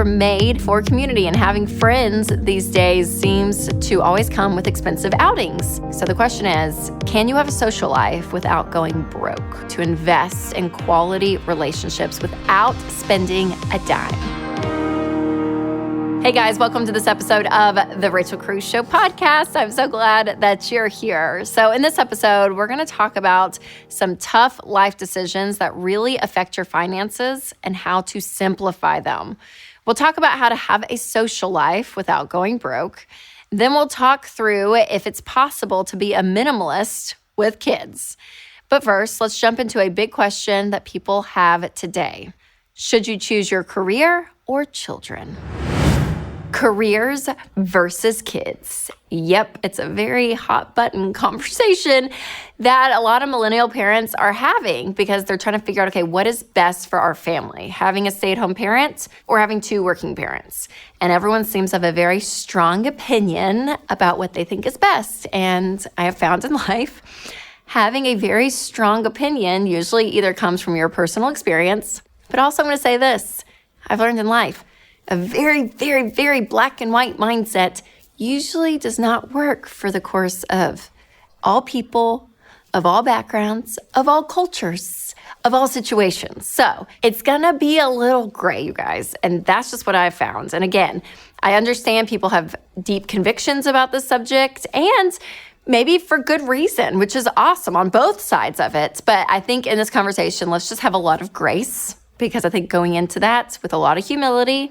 were made for community, and having friends these days seems to always come with expensive outings. So the question is, can you have a social life without going broke to invest in quality relationships without spending a dime? Hey guys, welcome to this episode of the Rachel Cruz Show podcast. I'm so glad that you're here. So in this episode, we're going to talk about some tough life decisions that really affect your finances and how to simplify them. We'll talk about how to have a social life without going broke. Then we'll talk through if it's possible to be a minimalist with kids. But first, let's jump into a big question that people have today. Should you choose your career or children? Careers versus kids. Yep, it's a very hot button conversation that a lot of millennial parents are having because they're trying to figure out, okay, what is best for our family? Having a stay-at-home parent or having two working parents? And everyone seems to have a very strong opinion about what they think is best. And I have found in life, having a very strong opinion usually either comes from your personal experience, but also I'm going to say this, I've learned in life, a very, very, very black and white mindset usually does not work for the course of all people, of all backgrounds, of all cultures, of all situations. So it's gonna be a little gray, you guys, and that's just what I've found. And again, I understand people have deep convictions about this subject and maybe for good reason, which is awesome on both sides of it. But I think in this conversation, let's just have a lot of grace, because I think going into that with a lot of humility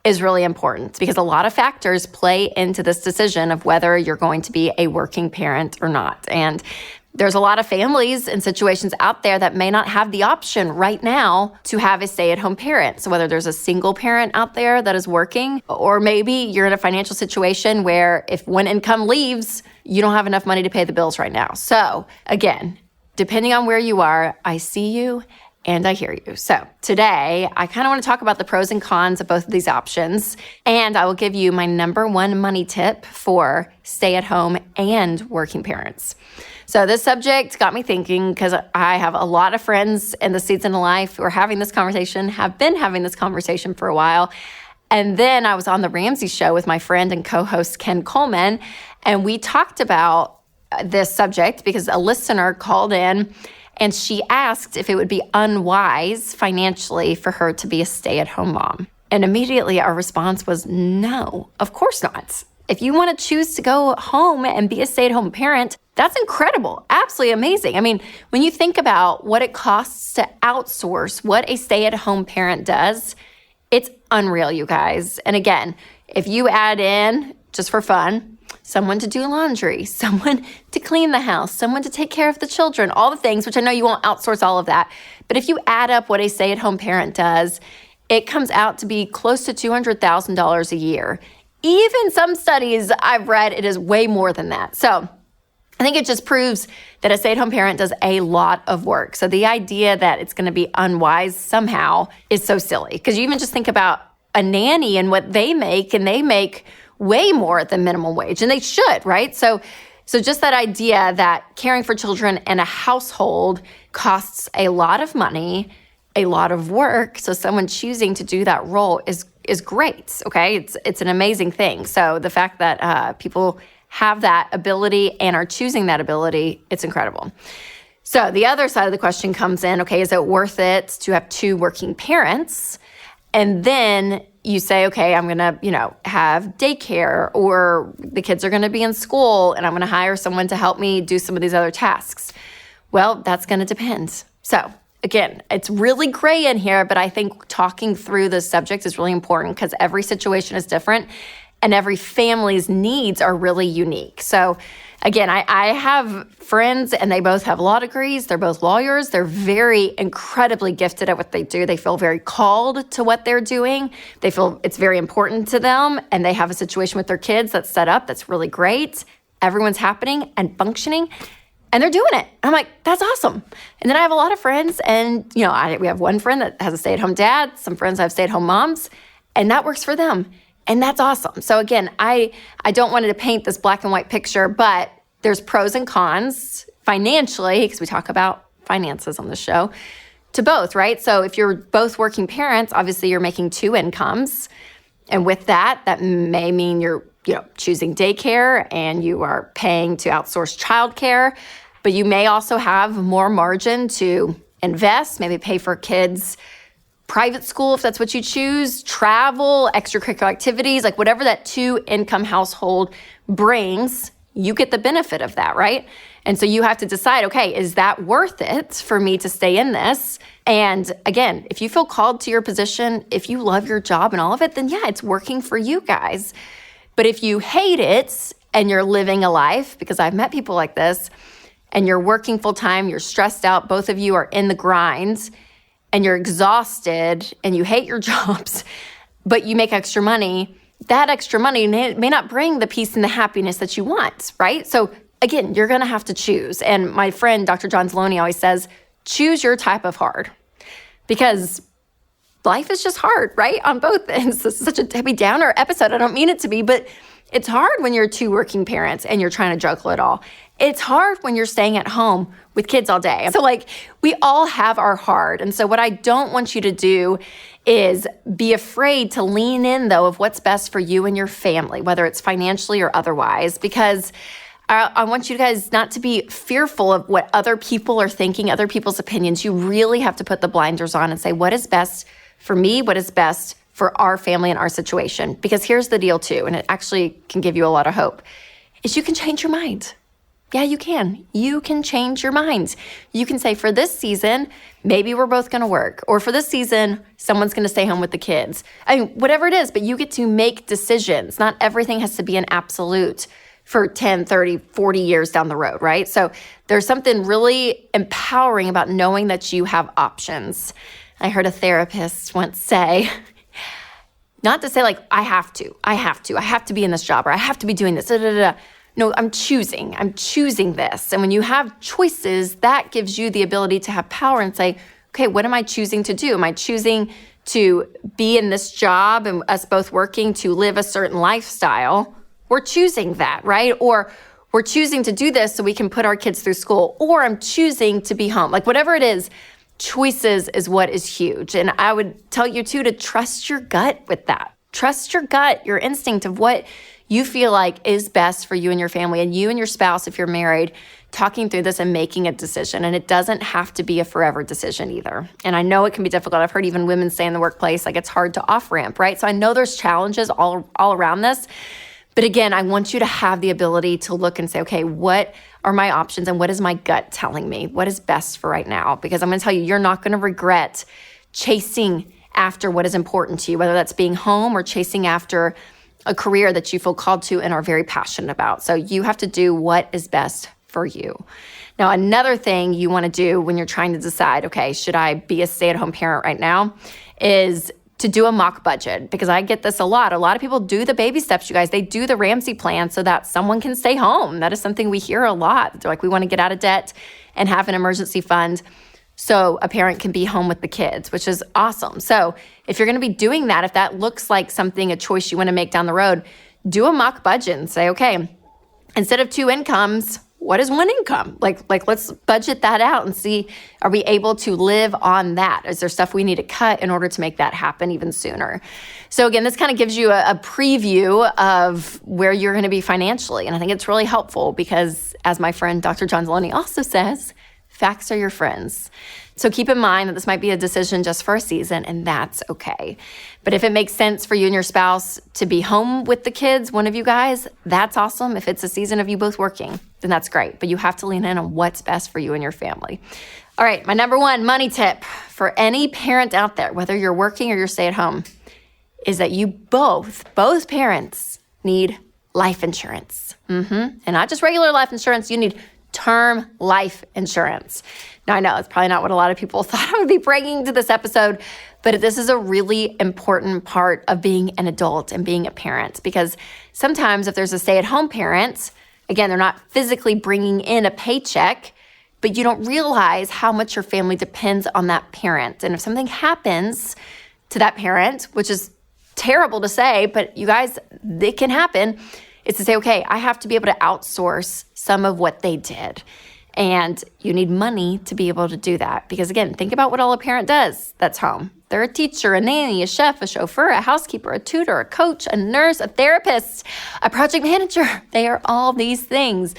is really important, because a lot of factors play into this decision of whether you're going to be a working parent or not. And there's a lot of families and situations out there that may not have the option right now to have a stay-at-home parent. So whether there's a single parent out there that is working, or maybe you're in a financial situation where if one income leaves, you don't have enough money to pay the bills right now. So again, depending on where you are, I see you and I hear you. So today, I kind of want to talk about the pros and cons of both of these options. And I will give you my number one money tip for stay-at-home and working parents. So this subject got me thinking because I have a lot of friends in the season of life who are having this conversation, have been having this conversation for a while. And then I was on the Ramsey Show with my friend and co-host Ken Coleman, and we talked about this subject because a listener called in and she asked if it would be unwise financially for her to be a stay-at-home mom. And immediately our response was, no, of course not. If you want to choose to go home and be a stay-at-home parent, that's incredible, absolutely amazing. I mean, when you think about what it costs to outsource what a stay-at-home parent does, it's unreal, you guys. And again, if you add in, just for fun, someone to do laundry, someone to clean the house, someone to take care of the children, all the things, which I know you won't outsource all of that. But if you add up what a stay-at-home parent does, it comes out to be close to $200,000 a year. Even some studies I've read, it is way more than that. So I think it just proves that a stay-at-home parent does a lot of work. So the idea that it's going to be unwise somehow is so silly. Because you even just think about a nanny and what they make, and they make way more than minimum wage, and they should, right? So just that idea that caring for children in a household costs a lot of money, a lot of work. So someone choosing to do that role is great, okay? It's an amazing thing. So the fact that people have that ability and are choosing that ability, it's incredible. So the other side of the question comes in, okay, is it worth it to have two working parents? And then you say, okay, I'm going to, have daycare, or the kids are going to be in school and I'm going to hire someone to help me do some of these other tasks. Well, that's going to depend. So again, it's really gray in here, but I think talking through this subject is really important because every situation is different and every family's needs are really unique. So again, I have friends and they both have law degrees. They're both lawyers. They're very incredibly gifted at what they do. They feel very called to what they're doing. They feel it's very important to them, and they have a situation with their kids that's set up that's really great. Everyone's happening and functioning, and they're doing it. I'm like, that's awesome. And then I have a lot of friends, and we have one friend that has a stay-at-home dad. Some friends have stay-at-home moms, and that works for them. And that's awesome. So again, I don't want to paint this black and white picture, but there's pros and cons financially, because we talk about finances on the show. to both, right? So if you're both working parents, obviously you're making 2 incomes. And with that, that may mean you're choosing daycare and you are paying to outsource childcare, but you may also have more margin to invest, maybe pay for kids' private school if that's what you choose, travel, extracurricular activities, like whatever that 2-income household brings, you get the benefit of that, right? And so you have to decide, okay, is that worth it for me to stay in this? And again, if you feel called to your position, if you love your job and all of it, then yeah, it's working for you guys. But if you hate it and you're living a life, because I've met people like this, and you're working full time, you're stressed out, both of you are in the grind, and you're exhausted and you hate your jobs, but you make extra money, that extra money may not bring the peace and the happiness that you want, right? So again, you're gonna have to choose. And my friend, Dr. John Zaloni, always says, choose your type of hard, because life is just hard, right? On both ends. This is such a Debbie Downer episode. I don't mean it to be, but it's hard when you're 2 working parents and you're trying to juggle it all. It's hard when you're staying at home with kids all day. So we all have our hard. And so what I don't want you to do is be afraid to lean in though of what's best for you and your family, whether it's financially or otherwise, because I want you guys not to be fearful of what other people are thinking, other people's opinions. You really have to put the blinders on and say, what is best for me? What is best for our family and our situation? Because here's the deal too, and it actually can give you a lot of hope, is you can change your mind. Yeah, you can. You can change your mind. You can say, for this season, maybe we're both going to work. Or for this season, someone's going to stay home with the kids. I mean, whatever it is, but you get to make decisions. Not everything has to be an absolute for 10, 30, 40 years down the road, right? So there's something really empowering about knowing that you have options. I heard a therapist once say, not to say like, I have to be in this job, or I have to be doing this, No, I'm choosing this. And when you have choices, that gives you the ability to have power and say, okay, what am I choosing to do? Am I choosing to be in this job and us both working to live a certain lifestyle? We're choosing that, right? Or we're choosing to do this so we can put our kids through school, or I'm choosing to be home. Like whatever it is, choices is what is huge. And I would tell you too, to trust your gut with that. Trust your gut, your instinct of what you feel like is best for you and your family, and you and your spouse, if you're married, talking through this and making a decision. And it doesn't have to be a forever decision either. And I know it can be difficult. I've heard even women say in the workplace, like it's hard to off-ramp, right? So I know there's challenges all around this. But again, I want you to have the ability to look and say, okay, what are my options and what is my gut telling me? What is best for right now? Because I'm going to tell you, you're not going to regret chasing after what is important to you, whether that's being home or chasing after a career that you feel called to and are very passionate about. So you have to do what is best for you. Now, another thing you want to do when you're trying to decide, okay, should I be a stay-at-home parent right now, is to do a mock budget, because I get this a lot. A lot of people do the baby steps, you guys. They do the Ramsey plan so that someone can stay home. That is something we hear a lot. They're like, we want to get out of debt and have an emergency fund so a parent can be home with the kids, which is awesome. So if you're going to be doing that, if that looks like something, a choice you want to make down the road, do a mock budget and say, okay, instead of 2 incomes, what is 1 income? Like let's budget that out and see, are we able to live on that? Is there stuff we need to cut in order to make that happen even sooner? So again, this kind of gives you a preview of where you're going to be financially. And I think it's really helpful because, as my friend Dr. John Zaloni also says, facts are your friends. So keep in mind that this might be a decision just for a season, and that's okay. But if it makes sense for you and your spouse to be home with the kids, one of you guys, that's awesome. If it's a season of you both working, then that's great. But you have to lean in on what's best for you and your family. All right, my number 1 money tip for any parent out there, whether you're working or you're stay at home, is that you both parents need life insurance. And not just regular life insurance, you need term life insurance. Now, I know it's probably not what a lot of people thought I would be bringing to this episode, but this is a really important part of being an adult and being a parent, because sometimes if there's a stay-at-home parent, again, they're not physically bringing in a paycheck, but you don't realize how much your family depends on that parent. And if something happens to that parent, which is terrible to say, but you guys, it can happen, is to say, okay, I have to be able to outsource some of what they did. And you need money to be able to do that. Because again, think about what all a parent does that's home. They're a teacher, a nanny, a chef, a chauffeur, a housekeeper, a tutor, a coach, a nurse, a therapist, a project manager. They are all these things.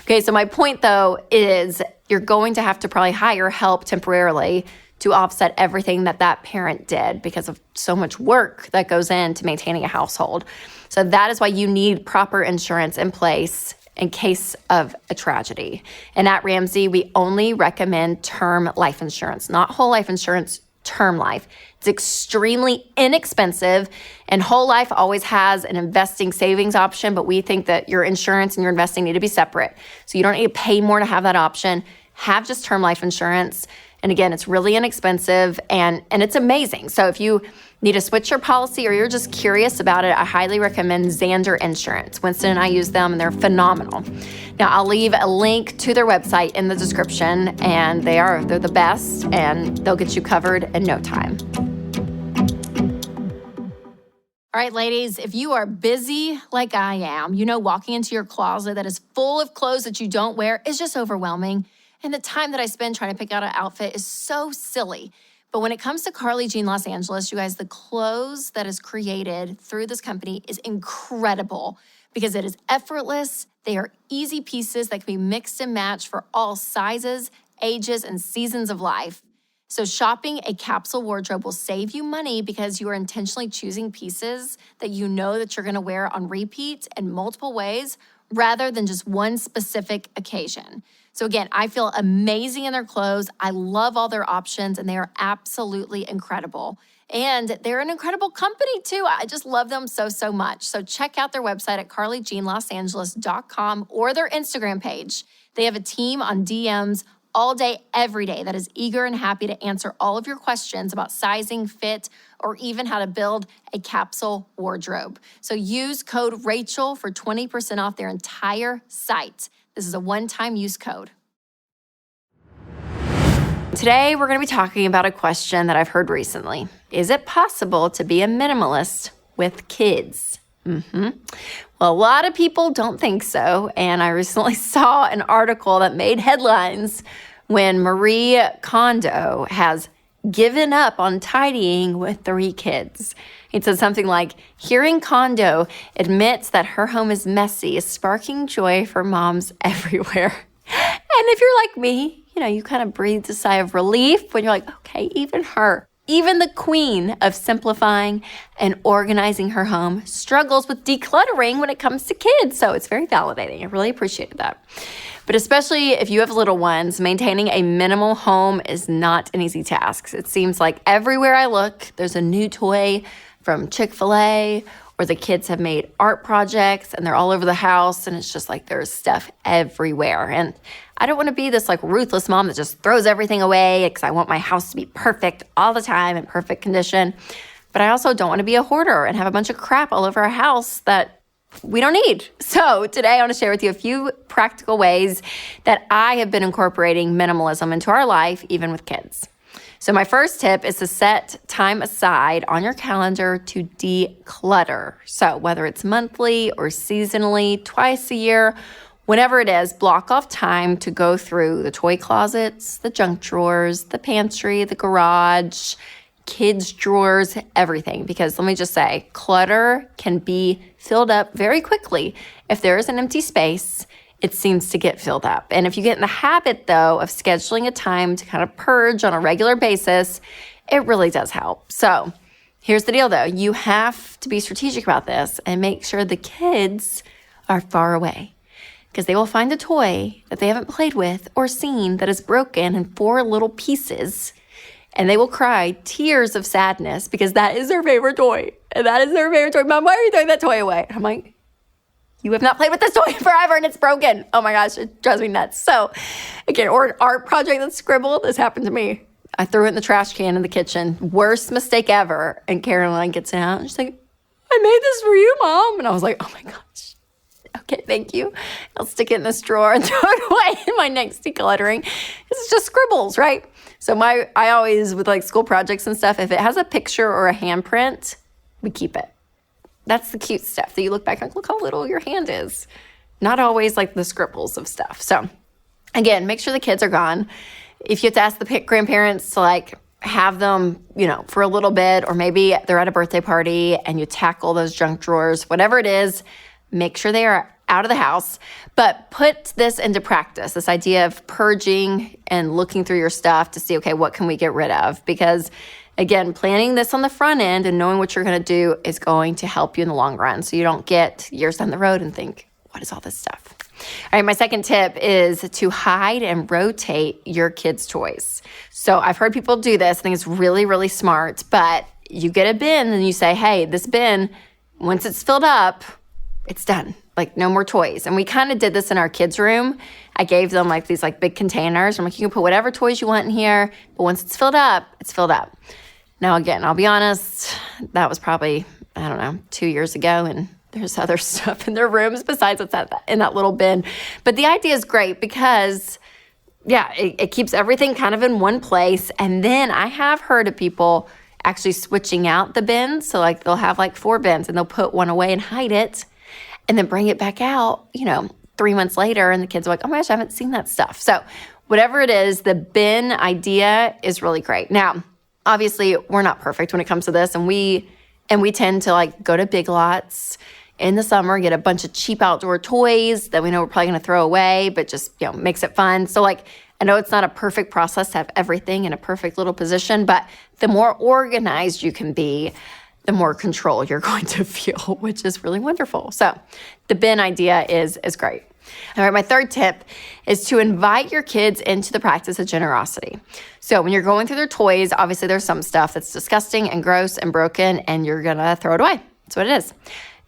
Okay, so my point though is you're going to have to probably hire help temporarily to offset everything that parent did because of so much work that goes into maintaining a household. So that is why you need proper insurance in place in case of a tragedy. And at Ramsey, we only recommend term life insurance, not whole life insurance, term life. It's extremely inexpensive, and whole life always has an investing savings option, but we think that your insurance and your investing need to be separate. So you don't need to pay more to have that option. Have just term life insurance. And again, it's really inexpensive and it's amazing. So if you need to switch your policy or you're just curious about it, I highly recommend Zander Insurance. Winston and I use them and they're phenomenal. Now I'll leave a link to their website in the description, and they're the best and they'll get you covered in no time. All right, ladies, if you are busy like I am, walking into your closet that is full of clothes that you don't wear is just overwhelming. And the time that I spend trying to pick out an outfit is so silly. But when it comes to Carly Jean Los Angeles, you guys, the clothes that is created through this company is incredible because it is effortless. They are easy pieces that can be mixed and matched for all sizes, ages, and seasons of life. So shopping a capsule wardrobe will save you money because you are intentionally choosing pieces that you know that you're going to wear on repeat in multiple ways rather than just one specific occasion. So again, I feel amazing in their clothes. I love all their options, and they are absolutely incredible. And they're an incredible company too. I just love them so, so much. So check out their website at carlyjeanlosangeles.com or their Instagram page. They have a team on DMs all day, every day that is eager and happy to answer all of your questions about sizing, fit, or even how to build a capsule wardrobe. So use code Rachel for 20% off their entire site. This is a one-time use code. Today, we're going to be talking about a question that I've heard recently. Is it possible to be a minimalist with kids? Well, a lot of people don't think so, and I recently saw an article that made headlines when Marie Kondo has given up on tidying with 3 kids. It said something like, hearing Kondo admits that her home is messy is sparking joy for moms everywhere. And if you're like me, you kind of breathe a sigh of relief when you're like, okay, even her, even the queen of simplifying and organizing her home struggles with decluttering when it comes to kids. So it's very validating. I really appreciated that. But especially if you have little ones, maintaining a minimal home is not an easy task. It seems like everywhere I look, there's a new toy from Chick-fil-A, or the kids have made art projects and they're all over the house, and it's just like there's stuff everywhere. And I don't want to be this ruthless mom that just throws everything away because I want my house to be perfect all the time, in perfect condition. But I also don't want to be a hoarder and have a bunch of crap all over our house that we don't need. So today I want to share with you a few practical ways that I have been incorporating minimalism into our life, even with kids. So my first tip is to set time aside on your calendar to declutter. So whether it's monthly or seasonally, twice a year, whenever it is, block off time to go through the toy closets, the junk drawers, the pantry, the garage, kids' drawers, everything. Because let me just say, clutter can be filled up very quickly. If there is an empty space, it seems to get filled up. And if you get in the habit, though, of scheduling a time to kind of purge on a regular basis, it really does help. So here's the deal, though. You have to be strategic about this and make sure the kids are far away, because they will find a toy that they haven't played with or seen that is broken in 4 little pieces, and they will cry tears of sadness because that is their favorite toy. And that is their favorite toy. Mom, why are you throwing that toy away? I'm like, you have not played with this toy forever and it's broken. Oh my gosh, it drives me nuts. So again, or an art project that's scribbled. This happened to me. I threw it in the trash can in the kitchen. Worst mistake ever. And Caroline gets it out and she's like, I made this for you, Mom. And I was like, oh my gosh. Okay, thank you. I'll stick it in this drawer and throw it away in my next decluttering. It's just scribbles, right? So I always, with school projects and stuff, if it has a picture or a handprint, we keep it. That's the cute stuff that you look back and look how little your hand is. Not always the scribbles of stuff. So Again, make sure the kids are gone. If you have to ask the grandparents to like have them, for a little bit, or maybe they're at a birthday party and you tackle those junk drawers, whatever it is, make sure they are out of the house. But put this into practice, this idea of purging and looking through your stuff to see, okay, what can we get rid of? Because again, planning this on the front end and knowing what you're going to do is going to help you in the long run. So you don't get years down the road and think, what is all this stuff? All right, my second tip is to hide and rotate your kids' toys. So I've heard people do this. I think it's really, really smart. But you get a bin and you say, hey, this bin, once it's filled up, it's done. Like no more toys. And we kind of did this in our kids' room. I gave them like these like big containers. I'm like, you can put whatever toys you want in here, but once it's filled up, it's filled up. Now, again, I'll be honest, that was probably, 2 years ago, and there's other stuff in their rooms besides what's in that little bin. But the idea is great because, it keeps everything kind of in one place. And then I have heard of people actually switching out the bins. So like they'll have like 4 bins and they'll put one away and hide it and then bring it back out, 3 months later. And the kids are like, oh my gosh, I haven't seen that stuff. So whatever it is, the bin idea is really great. Now, obviously, we're not perfect when it comes to this. And we tend to like go to Big Lots in the summer, get a bunch of cheap outdoor toys that we know we're probably going to throw away, but just, makes it fun. So like, I know it's not a perfect process to have everything in a perfect little position, but the more organized you can be, the more control you're going to feel, which is really wonderful. So the bin idea is great. All right, my third tip is to invite your kids into the practice of generosity. So when you're going through their toys, obviously there's some stuff that's disgusting and gross and broken, and you're going to throw it away. That's what it is.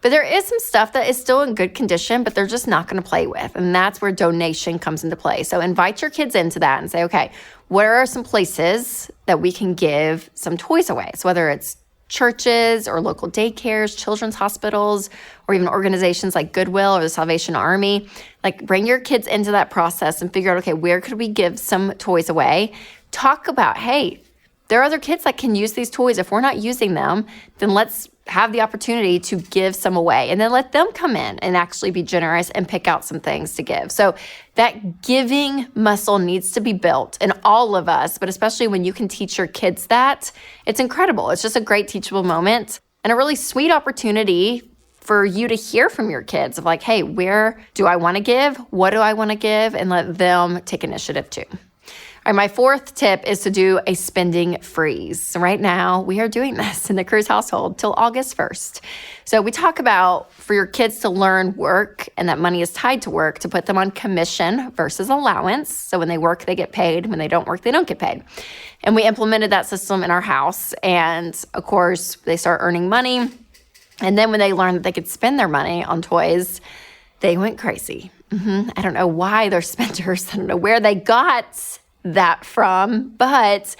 But there is some stuff that is still in good condition, but they're just not going to play with. And that's where donation comes into play. So invite your kids into that and say, okay, where are some places that we can give some toys away? So whether it's churches or local daycares, children's hospitals, or even organizations like Goodwill or the Salvation Army, like bring your kids into that process and figure out, okay, where could we give some toys away? Talk about, hey, there are other kids that can use these toys. If we're not using them, then let's have the opportunity to give some away, and then let them come in and actually be generous and pick out some things to give. So that giving muscle needs to be built in all of us, but especially when you can teach your kids that, it's incredible. It's just a great teachable moment and a really sweet opportunity for you to hear from your kids of like, hey, where do I want to give? What do I want to give? And let them take initiative too. All right, my fourth tip is to do a spending freeze. So right now, we are doing this in the Cruz household till August 1st. So we talk about for your kids to learn work, and that money is tied to work, to put them on commission versus allowance. So when they work, they get paid. When they don't work, they don't get paid. And we implemented that system in our house. And of course, they start earning money. And then when they learned that they could spend their money on toys, they went crazy. I don't know why they're spenders. I don't know where they got that from, but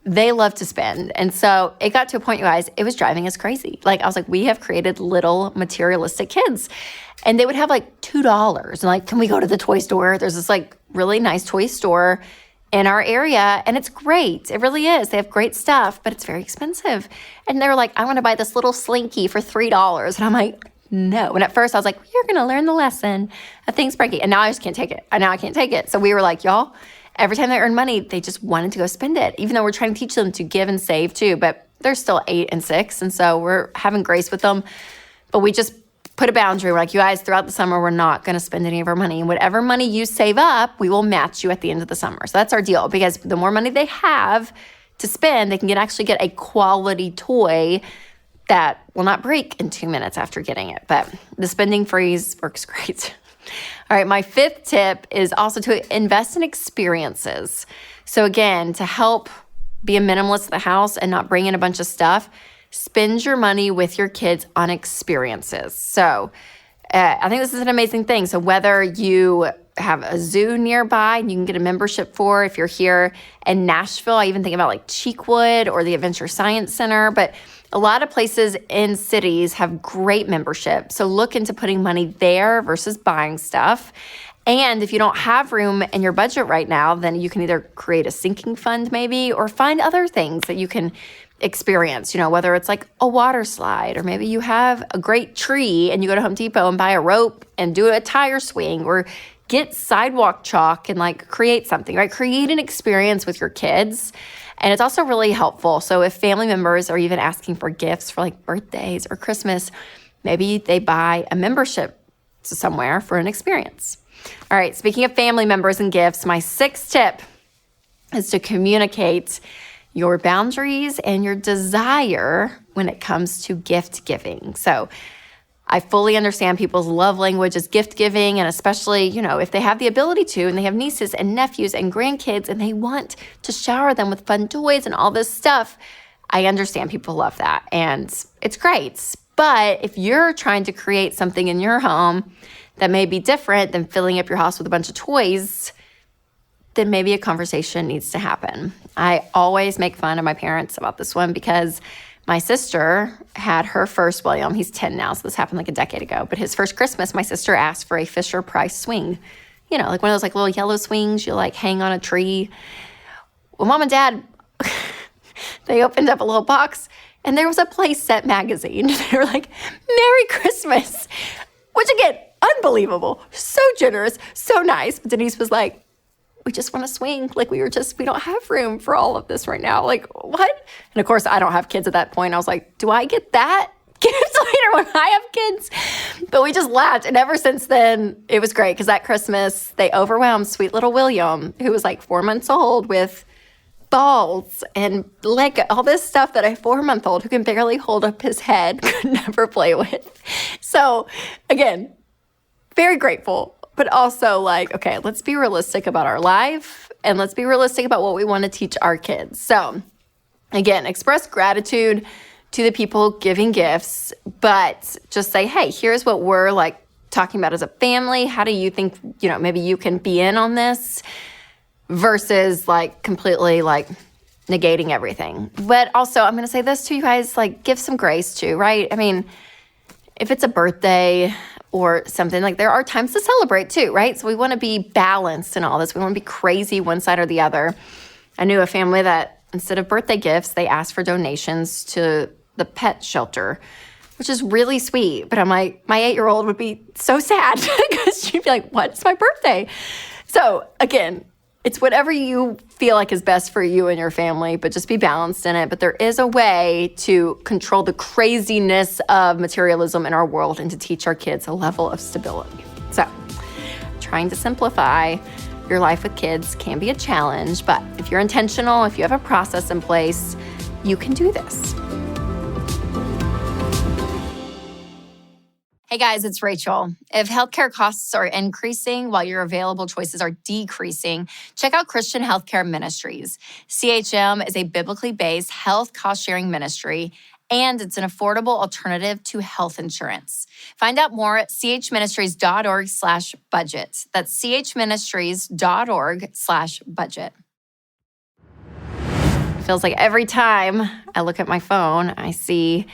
they love to spend. And so it got to a point, you guys, it was driving us crazy. Like I was like, we have created little materialistic kids, and they would have like $2 and like, can we go to the toy store? There's this like really nice toy store in our area, and it's great. It really is. They have great stuff, but it's very expensive. And they're like, I want to buy this little slinky for $3. And I'm like, no. And at first I was like, you're going to learn the lesson of things breaking. And now I just can't take it. Now I can't take it. So we were like, y'all, every time they earn money, they just wanted to go spend it, even though we're trying to teach them to give and save too. But they're still 8 and 6, and so we're having grace with them. But we just put a boundary. We're like, you guys, throughout the summer, we're not going to spend any of our money. And whatever money you save up, we will match you at the end of the summer. So that's our deal, because the more money they have to spend, they can actually get a quality toy that will not break in 2 minutes after getting it. But the spending freeze works great. All right, my fifth tip is also to invest in experiences. So again, to help be a minimalist at the house and not bring in a bunch of stuff, spend your money with your kids on experiences. So I think this is an amazing thing. So whether you have a zoo nearby and you can get a membership for, if you're here in Nashville, I even think about like Cheekwood or the Adventure Science Center, but a lot of places in cities have great membership. So look into putting money there versus buying stuff. And if you don't have room in your budget right now, then you can either create a sinking fund maybe, or find other things that you can experience, whether it's like a water slide, or maybe you have a great tree and you go to Home Depot and buy a rope and do a tire swing, or get sidewalk chalk and like create something, right? Create an experience with your kids. And it's also really helpful. So if family members are even asking for gifts for like birthdays or Christmas, maybe they buy a membership to somewhere for an experience. All right, speaking of family members and gifts, my 6th tip is to communicate your boundaries and your desire when it comes to gift giving. So I fully understand people's love language is gift giving, and especially, if they have the ability to, and they have nieces and nephews and grandkids, and they want to shower them with fun toys and all this stuff. I understand people love that, and it's great. But if you're trying to create something in your home that may be different than filling up your house with a bunch of toys, then maybe a conversation needs to happen. I always make fun of my parents about this one because my sister had her first, William, he's 10 now, so this happened like a decade ago, but his first Christmas, my sister asked for a Fisher-Price swing. Like one of those like little yellow swings you like hang on a tree. Well, Mom and Dad, they opened up a little box and there was a Playset magazine. They were like, Merry Christmas, which again, unbelievable, so generous, so nice. But Denise was like, we just want to swing. Like we don't have room for all of this right now. Like what? And of course I don't have kids at that point. I was like, do I get that gift later when I have kids? But we just laughed. And ever since then, it was great because that Christmas they overwhelmed sweet little William, who was like 4 months old, with balls and Lego, all this stuff that a 4-month-old who can barely hold up his head could never play with. So again, very grateful. But also like, okay, let's be realistic about our life and let's be realistic about what we want to teach our kids. So again, express gratitude to the people giving gifts, but just say, hey, here's what we're like talking about as a family. How do you think, maybe you can be in on this versus like completely like negating everything. But also I'm going to say this to you guys, like give some grace too, right? I mean, if it's a birthday or something, like there are times to celebrate too, right? So we want to be balanced in all this. We want to be crazy one side or the other. I knew a family that instead of birthday gifts, they asked for donations to the pet shelter, which is really sweet. But I'm like, my 8-year-old would be so sad because she'd be like, what? It's my birthday. So again, it's whatever you feel like is best for you and your family, but just be balanced in it. But there is a way to control the craziness of materialism in our world and to teach our kids a level of stability. So trying to simplify your life with kids can be a challenge, but if you're intentional, if you have a process in place, you can do this. Hey guys, it's Rachel. If healthcare costs are increasing while your available choices are decreasing, check out Christian Healthcare Ministries. CHM is a biblically based health cost-sharing ministry, and it's an affordable alternative to health insurance. Find out more at chministries.org/budget. That's chministries.org/budget. It feels like every time I look at my phone, I see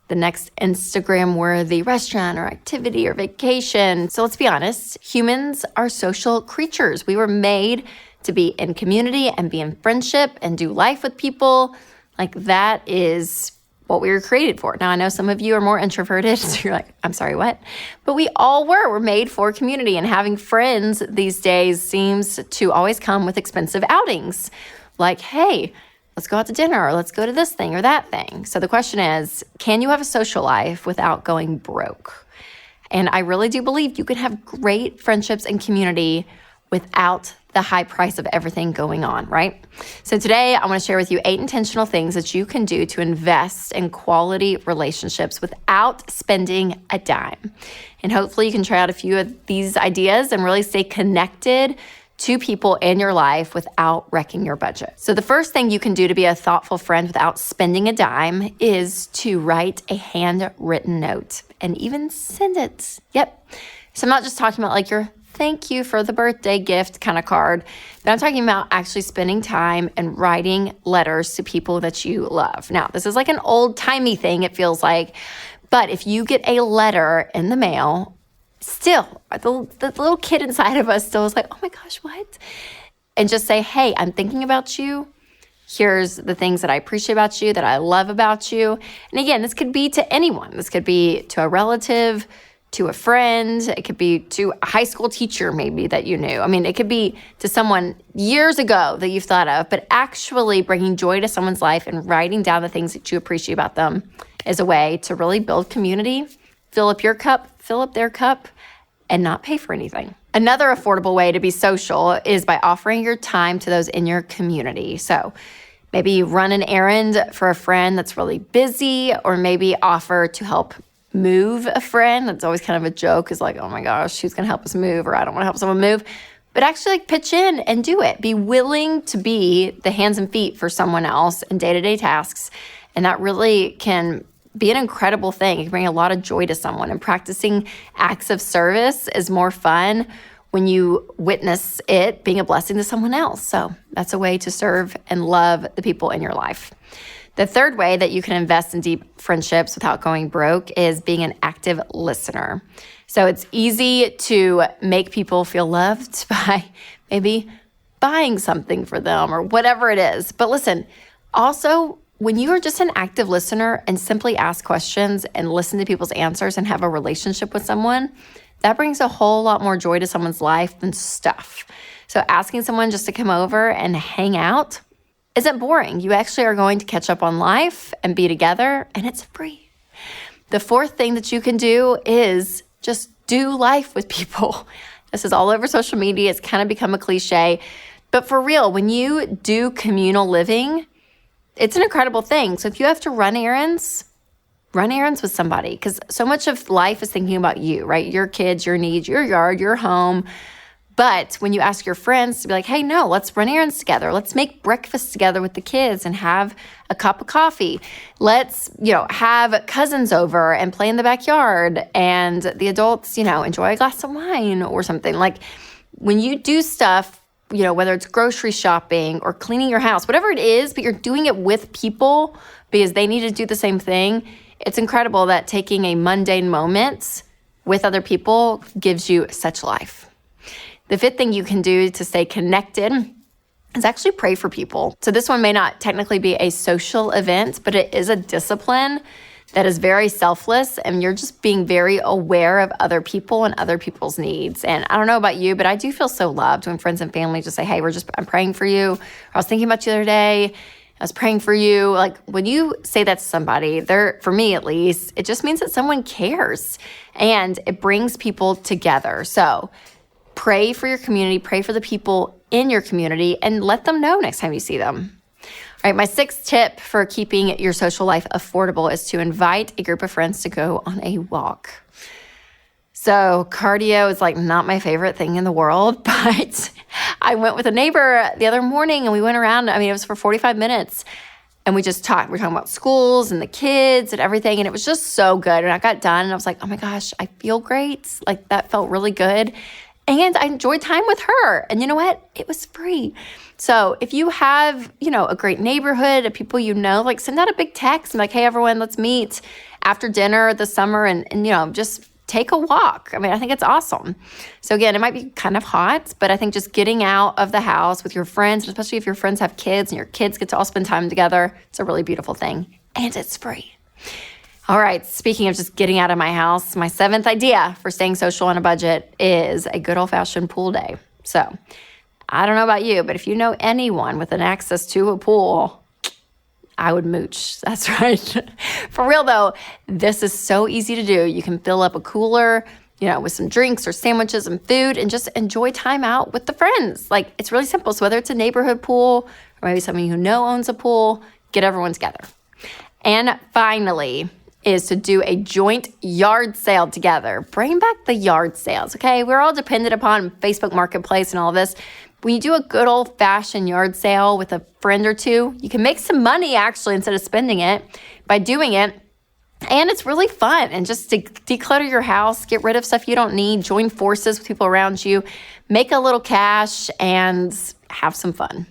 the next Instagram-worthy restaurant or activity or vacation. So let's be honest, humans are social creatures. We were made to be in community and be in friendship and do life with people. Like that is what we were created for. Now, I know some of you are more introverted, so you're like, I'm sorry, what? But we all were. We're made for community, and having friends these days seems to always come with expensive outings. Like, hey, let's go out to dinner, or let's go to this thing or that thing. So the question is, can you have a social life without going broke? And I really do believe you can have great friendships and community without the high price of everything going on, right? So today I want to share with you 8 intentional things that you can do to invest in quality relationships without spending a dime. And hopefully you can try out a few of these ideas and really stay connected to people in your life without wrecking your budget. So the first thing you can do to be a thoughtful friend without spending a dime is to write a handwritten note and even send it. Yep. So I'm not just talking about like your thank you for the birthday gift kind of card, but I'm talking about actually spending time and writing letters to people that you love. Now, this is like an old-timey thing, it feels like, but if you get a letter in the mail, still, the little kid inside of us still is like, oh my gosh, what? And just say, hey, I'm thinking about you. Here's the things that I appreciate about you, that I love about you. And again, this could be to anyone. This could be to a relative, to a friend. It could be to a high school teacher maybe that you knew. I mean, it could be to someone years ago that you've thought of, but actually bringing joy to someone's life and writing down the things that you appreciate about them is a way to really build community, fill up your cup, fill up their cup, and not pay for anything. Another affordable way to be social is by offering your time to those in your community. So maybe you run an errand for a friend that's really busy, or maybe offer to help move a friend. That's always kind of a joke, is like, oh my gosh, who's going to help us move? Or I don't want to help someone move. But actually pitch in and do it. Be willing to be the hands and feet for someone else in day-to-day tasks. And that really can be an incredible thing. It can bring a lot of joy to someone. And practicing acts of service is more fun when you witness it being a blessing to someone else. So that's a way to serve and love the people in your life. The third way that you can invest in deep friendships without going broke is being an active listener. So it's easy to make people feel loved by maybe buying something for them or whatever it is. But listen, also, when you are just an active listener and simply ask questions and listen to people's answers and have a relationship with someone, that brings a whole lot more joy to someone's life than stuff. So asking someone just to come over and hang out isn't boring. You actually are going to catch up on life and be together, and it's free. The fourth thing that you can do is just do life with people. This is all over social media. It's kind of become a cliche. But for real, when you do communal living, it's an incredible thing. So if you have to run errands with somebody, because so much of life is thinking about you, right? Your kids, your needs, your yard, your home. But when you ask your friends to be like, hey, no, let's run errands together. Let's make breakfast together with the kids and have a cup of coffee. Let's, have cousins over and play in the backyard, and the adults, enjoy a glass of wine or something. Like when you do stuff, whether it's grocery shopping or cleaning your house, whatever it is, but you're doing it with people because they need to do the same thing. It's incredible that taking a mundane moment with other people gives you such life. The fifth thing you can do to stay connected is actually pray for people. So this one may not technically be a social event, but it is a discipline that is very selfless, and you're just being very aware of other people and other people's needs. And I don't know about you, but I do feel so loved when friends and family just say, hey, I'm praying for you. I was thinking about you the other day. I was praying for you. Like when you say that to somebody, for me at least, it just means that someone cares, and it brings people together. So pray for your community, pray for the people in your community, and let them know next time you see them. All right, my sixth tip for keeping your social life affordable is to invite a group of friends to go on a walk. So cardio is like not my favorite thing in the world, but I went with a neighbor the other morning and we went around. It was for 45 minutes and we just talked. We're talking about schools and the kids and everything. And it was just so good. And I got done and I was like, oh my gosh, I feel great. Like that felt really good. And I enjoyed time with her. And you know what? It was free. So if you have, a great neighborhood of people like send out a big text and like, hey, everyone, let's meet after dinner this summer and just take a walk. I think it's awesome. So again, it might be kind of hot, but I think just getting out of the house with your friends, especially if your friends have kids and your kids get to all spend time together, it's a really beautiful thing. And it's free. All right, speaking of just getting out of my house, my seventh idea for staying social on a budget is a good old-fashioned pool day. So I don't know about you, but if you know anyone with an access to a pool, I would mooch. That's right. For real though, this is so easy to do. You can fill up a cooler, with some drinks or sandwiches and food and just enjoy time out with the friends. Like it's really simple. So whether it's a neighborhood pool or maybe someone you know owns a pool, get everyone together. And finally is to do a joint yard sale together. Bring back the yard sales, okay? We're all dependent upon Facebook Marketplace and all of this. When you do a good old-fashioned yard sale with a friend or two, you can make some money actually instead of spending it by doing it. And it's really fun. And just to declutter your house, get rid of stuff you don't need, join forces with people around you, make a little cash, and have some fun.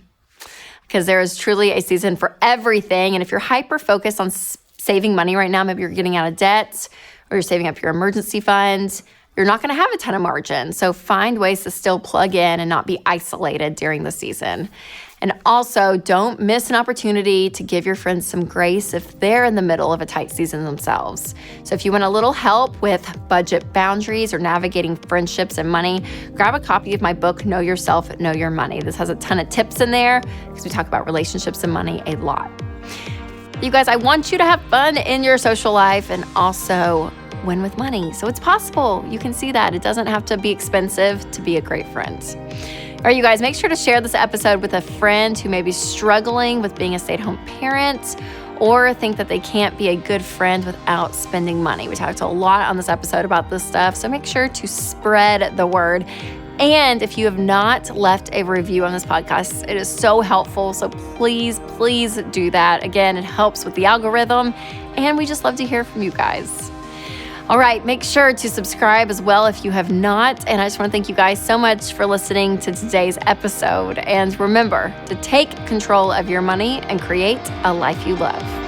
Because there is truly a season for everything. And if you're hyper-focused on saving money right now, maybe you're getting out of debt or you're saving up your emergency fund, you're not going to have a ton of margin. So find ways to still plug in and not be isolated during the season. And also, don't miss an opportunity to give your friends some grace if they're in the middle of a tight season themselves. So if you want a little help with budget boundaries or navigating friendships and money, grab a copy of my book, Know Yourself, Know Your Money. This has a ton of tips in there because we talk about relationships and money a lot. You guys, I want you to have fun in your social life and also win with money. So it's possible. You can see that. It doesn't have to be expensive to be a great friend. All right, you guys, make sure to share this episode with a friend who may be struggling with being a stay-at-home parent or think that they can't be a good friend without spending money. We talked a lot on this episode about this stuff, so make sure to spread the word. And if you have not left a review on this podcast, it is so helpful. So please, please do that. Again, it helps with the algorithm, and we just love to hear from you guys. All right, make sure to subscribe as well if you have not. And I just want to thank you guys so much for listening to today's episode. And remember to take control of your money and create a life you love.